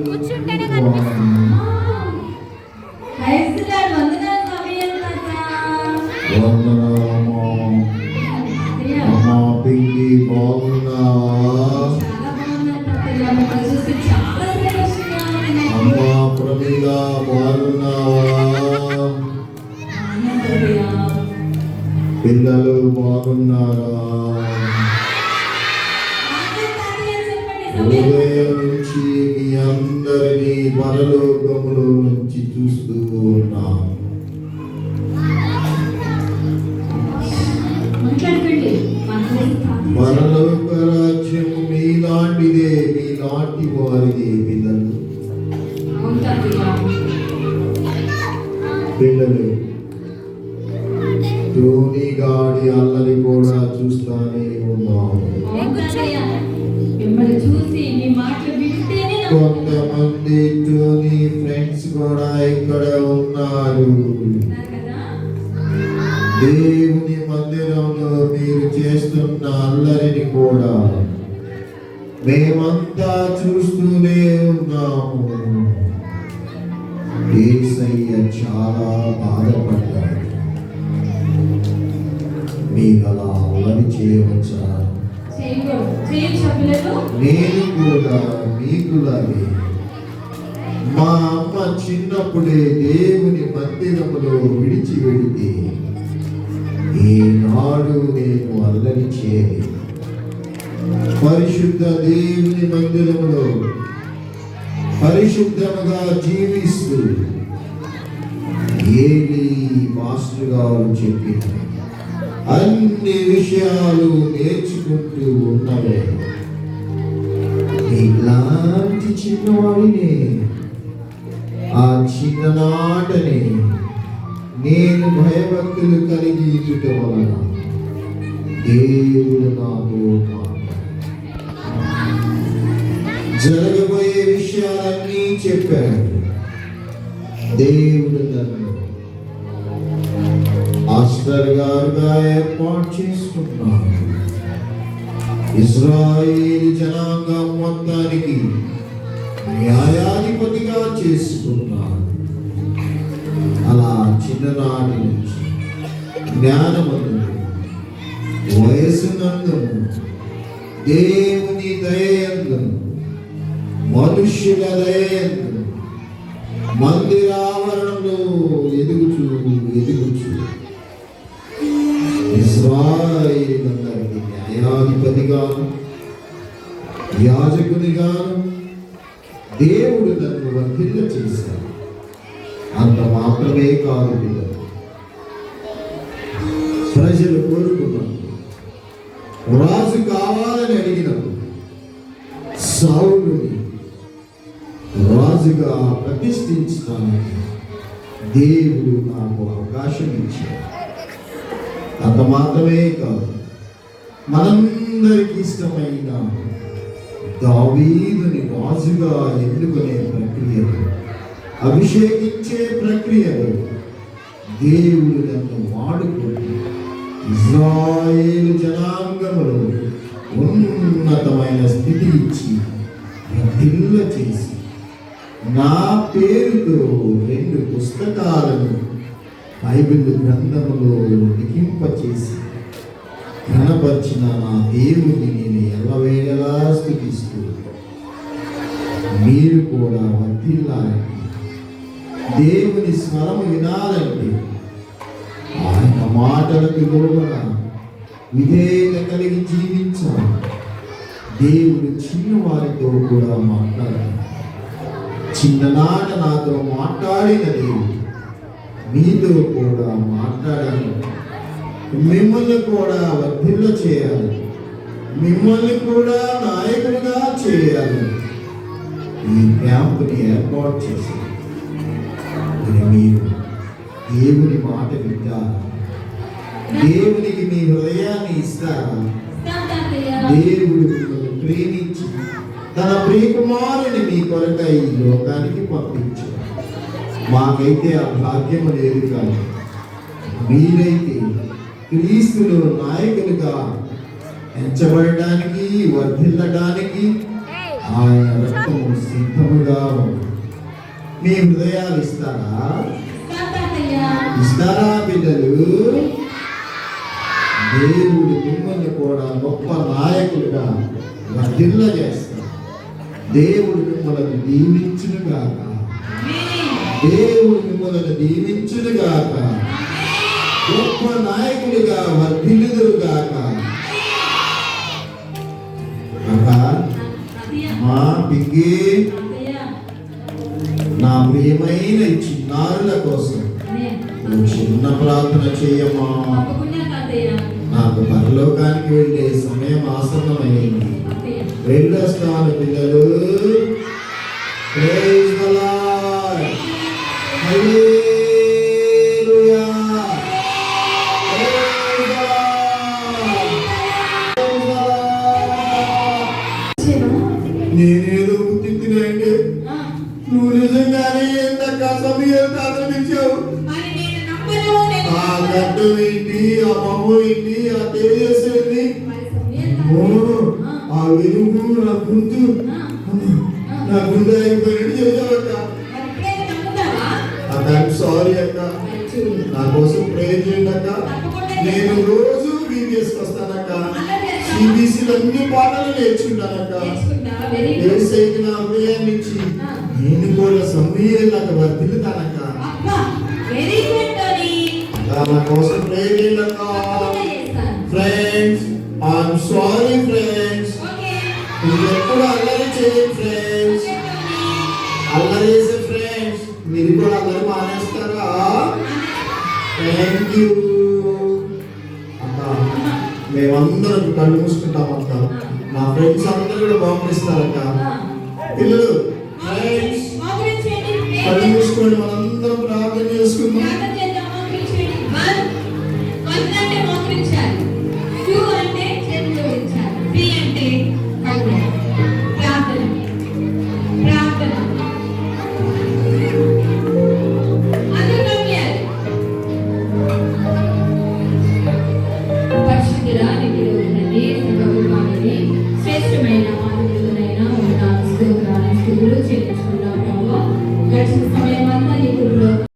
కూర్చుంటేనే కనిపిస్తుంది. అమ్మా ప్రమిళ బాగున్నావా? పిల్లలు బాగున్నారా? ఉదయం నుంచి మీ అందరినీ పరలోకములో నుంచి చూస్తూ ఉన్నాం. పరలోక రాజ్యం మీలాంటిదే, మీలాంటి వారిదే. పిల్లలు టోనీ గాడి అల్లరి కూడా చూస్తానే ఉన్నాము. కొంతమంది టోనీ ఫ్రెండ్స్ కూడా ఇక్కడ ఉన్నారు. దేవుని మందిరంలో మీరు చేస్తున్న అల్లరిని కూడా మేమంతా చూస్తూనే ఉన్నాము. యేసయ్య చాలా బాధపడ్డాడు. మీరు అలా అల్లరి చేయవచ్చా? నేను కూడా మీకులాగే మా అమ్మ చిన్నప్పుడే దేవుని మందిరములో విడిచి వెళితే ఈనాడు నేను అల్లరి చేయలేదు. పరిశుద్ధ దేవుని మందిరములో పరిశుద్ధముగా జీవిస్తూ ఏలి మాస్టర్ గారు చెప్పిన అన్ని విషయాలు నేర్చుకుంటూ ఉన్నవే. ఇలాంటి చిన్నవాడినే ఆ చిన్ననాటనే నేను భయభక్తులు కలిగి ఇచ్చుట వలన దేవుడు నాతో జరగబోయే విషయాలన్నీ చెప్పాడు. దేవుడు నన్ను మాస్టర్ గారుగా ఏర్పాటు చేసుకున్నాడు. ఇజ్రాయేలు జనాంగం మొత్తానికి న్యాయాధిపతిగా చేసుకున్నాడు. అలా చిన్ననాటి నుంచి జ్ఞానమందును వయసునందును దేవుని దయయందును మనుష్యుల దయయందును మందిరావరణంలో ఎదుగుచు ఇశ్రాయేలులందరికీ న్యాయాధిపతిగాను యాజకునిగాను దేవుడు నన్ను వర్ధిల్ల చేశాడు. అంత మాత్రమే కాదు, ప్రజలు కోరుకున్నప్పుడు రాజు కావాలని అడిగినప్పుడు సౌలుని రాజుగా ప్రతిష్ఠించడానికి దేవుడు నాకు అవకాశం ఇచ్చాడు. అంత మాత్రమే కాదు, మనందరికి ఇష్టమైన దావీదుని రాజుగా ఎన్నుకునే ప్రక్రియలు, అభిషేకించే ప్రక్రియలు దేవుడు నన్ను వాడుకొని ఇశ్రాయేలు జనాంగములో ఉన్నతమైన స్థితి ఇచ్చి వర్ధిల్ల చేసి నా పేరుతో 2 పుస్తకాలను బైబిల్ గ్రంథములో లిఖింపచేసి కనపరిచిన నా దేవుని నేను ఎల్లవేళలా స్తుతిస్తూ మీరు కూడా వర్ధిల్లాలంటే, దేవుని స్వరము వినాలంటే, ఆయన మాటలకు లోబడ విధేయత కలిగి జీవించాలి. దేవుడు చిన్నవారితో కూడా మాట్లాడాలి. చిన్ననాట నాతో మాట్లాడిన దేవుడు మీతో కూడా మాట్లాడాలి. మిమ్మల్ని కూడా వర్ధిల్ల చేయాలి, మిమ్మల్ని కూడా నాయకుడిగా చేయాలి. ఈ క్యాంపుని ఏర్పాటు చేసి మీరు దేవుని మాట వింటారా? దేవునికి మీ హృదయాన్ని ఇస్తారా? దేవుడు మిమ్మల్ని ప్రేమించి తన ప్రియకుమారుని మీ కొరకై ఈ లోకానికి పంపించారు. మాకైతే ఆ భాగ్యము లేదు, కానీ మీరైతే క్రీస్తులో నాయకులుగా ఎంచబడడానికి, వర్ధిల్లడానికి ఆయన రక్తము సిద్ధముగా ఉంది. మీ హృదయాలు ఇస్తారా? ఇస్తారా పిల్లలు? దేవుడు మిమ్మల్ని కూడా గొప్ప నాయకులుగా వర్ధిల్ల చేస్తారు. దేవుడు మిమ్మల్ని దీవించునుగాక. దేవుడు మిమ్మల్ని దీవించునుగాక. గొప్ప నాయకులుగా వర్ధిల్లుదురుగాక. మా పిగ్గి, నా ప్రియమైన ఈ చిన్నారుల కోసం నువ్వు చిన్న ప్రార్థన చేయమ్మా. నాకు పరలోకానికి వెళ్ళే సమయం ఆసన్నమైంది. వెళ్ళొస్తాను పిల్లలు. Praise the Lord. Hallelujah. Praise the Lord. నేనేదో గుర్తించినంటే నువ్వు నిజంగానే ఎంత సమయం ఆదరించావు. ఆ గడ్డం ఏంటి, ఆ మమ్మ ఏంటి, ఆ తేజస్సు ఏంటి, ఆ వెలుగు, నా గుంతు అయిపోయినట్టు చేసావక్క. సారీ అక్క, నా కోసం ప్రేర్ చేయండి అక్క. నేను రోజు బీబీఎస్కి వస్తానక్క. సిబిసిలో అన్ని పాటలు నేర్చుకుంటానక్క. ఏసైకి నా హృదయాన్ని ఇచ్చి నేను కూడా సమయాలకు వర్తిల్లుతానక్క. నా కోసం ప్రేర్ చేయండి అక్క. Friends, I'm sorry friends. మీరు ఎప్పుడు అల్లరి చేయండి ఫ్రెండ్స్. అల్లరి చేసే ఫ్రెండ్స్ మీరు కూడా అల్లరి మానేస్తారా? థ్యాంక్ యూ అక్క. మేమందరం కళ్ళు మూసుకుంటాం అక్క. నా ఫ్రెండ్స్ అందరూ కూడా బాగుపడిస్తారక్క. పిల్లలు ఫ్రెండ్స్ కళ్ళు మూసుకోండి. మనం